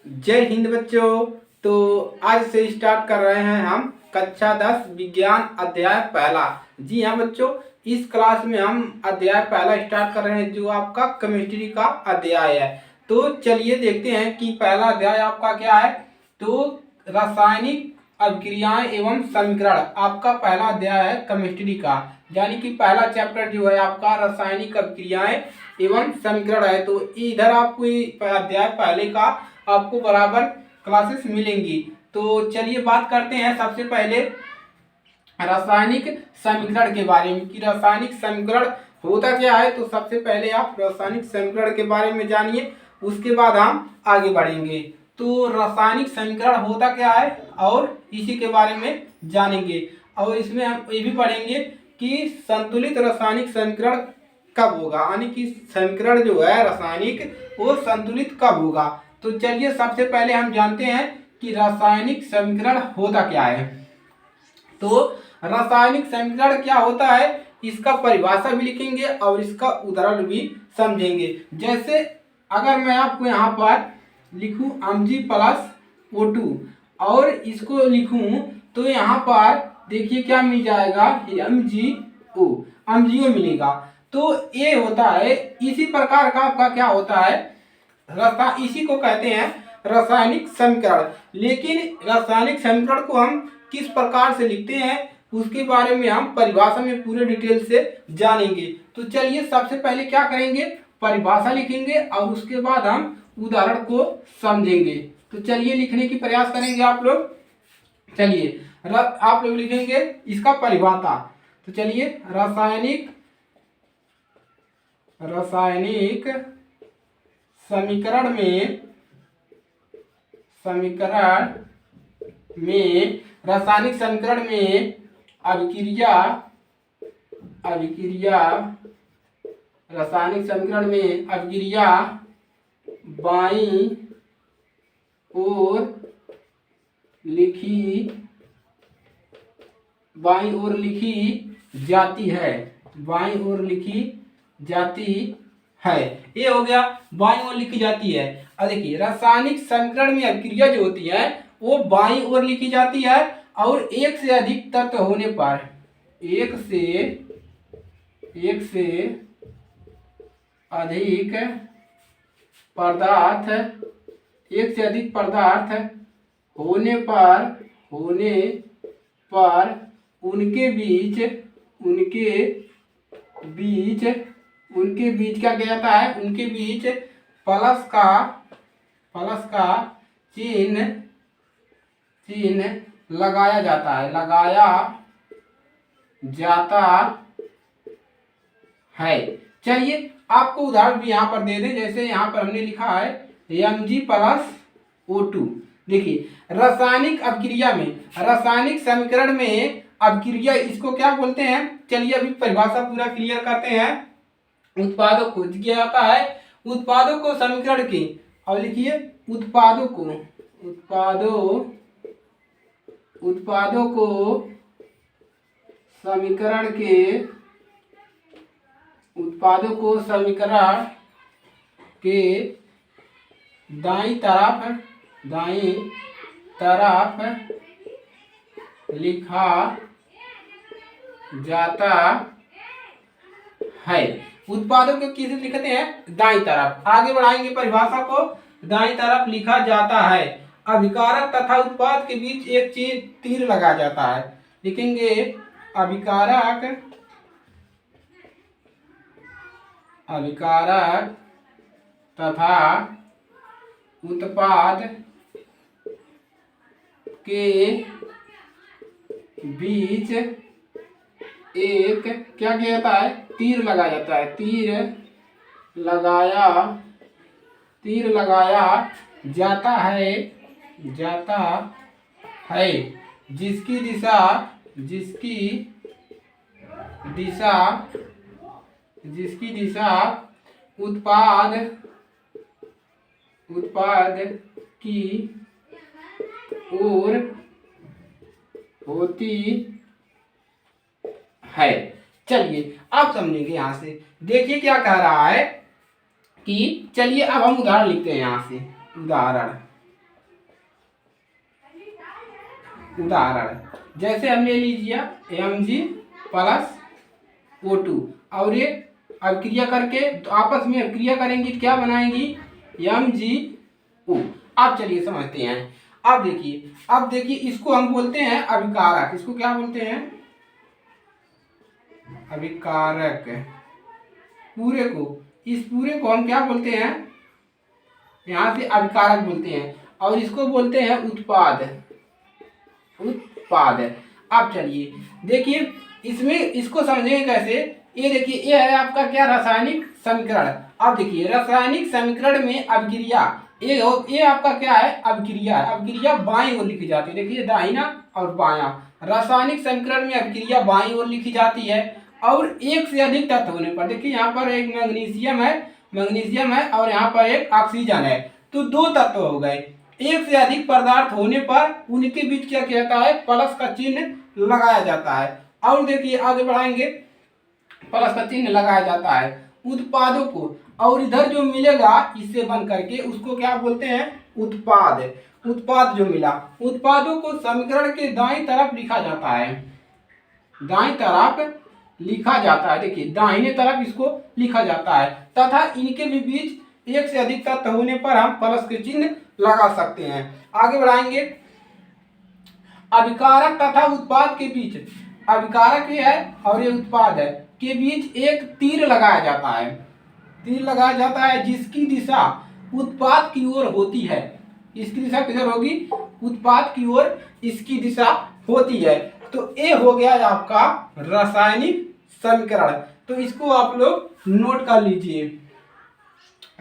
जय हिंद बच्चों। तो आज से स्टार्ट कर रहे हैं हम कक्षा 10 विज्ञान अध्याय पहला। जी हाँ बच्चों, इस क्लास में हम अध्याय पहला स्टार्ट कर रहे हैं जो आपका केमिस्ट्री का अध्याय है। तो चलिए देखते हैं कि पहला अध्याय आपका क्या है। तो रासायनिक अभिक्रियाएं एवं समीकरण आपका पहला अध्याय है केमिस्ट्री का, यानी कि पहला चैप्टर जो है आपका रासायनिक अभिक्रियाएं एवं समीकरण है। तो इधर आपको अध्याय पहले का आपको बराबर क्लासेस मिलेंगी। तो चलिए बात करते हैं सबसे पहले रासायनिक समीकरण के बारे में कि रासायनिक समीकरण होता क्या है। तो सबसे पहले आप रासायनिक समीकरण के बारे में जानिए, उसके बाद हम आगे बढ़ेंगे। तो रासायनिक समीकरण होता क्या है और इसी के बारे में जानेंगे, और इसमें हम ये भी पढ़ेंगे कि संतुलित रासायनिक समीकरण कब होगा, यानी कि समीकरण जो है रासायनिक वो संतुलित कब होगा। तो चलिए सबसे पहले हम जानते हैं कि रासायनिक समीकरण होता क्या है। तो रासायनिक समीकरण क्या होता है, इसका परिभाषा भी लिखेंगे और इसका उदाहरण भी समझेंगे। जैसे अगर मैं आपको यहाँ पर लिखूं Mg+O2 और इसको लिखूं तो यहाँ पर देखिए क्या मिल जाएगा, MgO मिलेगा। तो ये होता है, इसी प्रकार का आपका क्या होता है, इसी को कहते हैं रासायनिक समीकरण। लेकिन रासायनिक समीकरण को हम किस प्रकार से लिखते हैं उसके बारे में हम परिभाषा में पूरे डिटेल से जानेंगे। तो चलिए सबसे पहले क्या करेंगे, परिभाषा लिखेंगे और उसके बाद हम उदाहरण को समझेंगे। तो चलिए लिखने की प्रयास करेंगे आप लोग। चलिए आप लोग लिखेंगे इसका परिभाषा। तो चलिए रासायनिक समीकरण में रासायनिक समीकरण में अभिक्रिया रासायनिक समीकरण में अभिक्रिया बाईं ओर लिखी जाती है, बाईं ओर लिखी जाती है। ये हो गया, बाईं ओर लिखी जाती है। अब देखिए रासायनिक समीकरण में अभिक्रिया जो होती है वो बाईं ओर लिखी जाती है और एक से अधिक तत्व होने पर एक से अधिक पदार्थ होने पर उनके बीच क्या किया जाता है, उनके बीच प्लस का चिन्ह लगाया जाता है। चलिए आपको उदाहरण भी यहाँ पर दे दें। जैसे यहाँ पर हमने लिखा है Mg+O2। देखिए रासायनिक समीकरण में अभिक्रिया इसको क्या बोलते हैं, चलिए अभी परिभाषा पूरा क्लियर करते हैं। उत्पादों को किया जाता है, उत्पादों को समीकरण के, और लिखिए उत्पादों को समीकरण के दाईं तरफ लिखा जाता है। उत्पादों को किस लिखते हैं, दाईं तरफ। आगे बढ़ाएंगे परिभाषा को, दाईं तरफ लिखा जाता है। अभिकारक तथा उत्पाद के बीच एक चीज तीर लगा जाता है। लिखेंगे अभिकारक तथा उत्पाद के बीच एक क्या किया जाता है, तीर लगाया जाता है। तीर लगाया जाता है जिसकी दिशा उत्पाद की ओर होती है। चलिए आप समझेंगे यहाँ से। देखिए क्या कह रहा है कि चलिए अब हम उदाहरण लिखते हैं यहाँ से। उदाहरण उदाहरण जैसे हम ले लीजिए Mg प्लस O2 और ये अभिक्रिया करके तो आपस में अभिक्रिया करेंगी क्या बनाएंगी MgO। अब चलिए समझते हैं। अब देखिए इसको हम बोलते हैं अभिकारक। इसको क्या बोलते हैं? अभिकारक। पूरे को, इस पूरे को हम क्या बोलते हैं? यहाँ से अभिकारक बोलते हैं और इसको बोलते हैं उत्पाद। अब चलिए देखिए इसमें इसको समझेंगे कैसे। ये देखिए ये है आपका क्या रासायनिक समीकरण। अब देखिए रासायनिक समीकरण में अभिक्रिया ये आपका क्या है? अभिक्रिया। अभिक्रिया बाईं ओर लिखी जाती है। देखिए दाहिना और बायां। रासायनिक समीकरण में अभिक्रिया बाईं ओर लिखी जाती है और एक से अधिक तत्व होने पर, देखिए यहाँ पर एक मैग्नीशियम है और यहाँ पर एक ऑक्सीजन है, तो दो तत्व हो गए। एक से अधिक पदार्थ होने पर उनके बीच क्या कहता है? प्लस का चिन्ह लगाया जाता है। और देखिए आगे बढ़ाएंगे, प्लस का चिन्ह लगाया जाता है उत्पादों को, और इधर जो मिलेगा इससे बन करके उसको क्या बोलते हैं? उत्पाद जो मिला, उत्पादों को समीकरण के दाईं तरफ लिखा जाता है। देखिए दाहिने तरफ इसको लिखा जाता है तथा इनके भी बीच एक से अधिक तत्व होने पर हम प्लस के चिन्ह लगा सकते हैं। आगे बढ़ाएंगे, अभिकारक तथा उत्पाद के बीच, अभिकारक ये है और ये उत्पाद है, के बीच एक तीर लगाया जाता है जिसकी दिशा उत्पाद की ओर होती है। इसकी दिशा किधर होगी? उत्पाद की ओर इसकी दिशा होती है। तो ये हो गया आपका रासायनिक समीकरण। तो इसको आप लोग नोट कर लीजिए।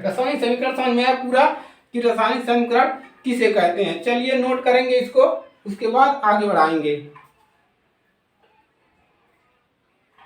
रासायनिक समीकरण समझ में आया पूरा कि रासायनिक समीकरण किसे कहते हैं। चलिए नोट करेंगे इसको, उसके बाद आगे बढ़ाएंगे।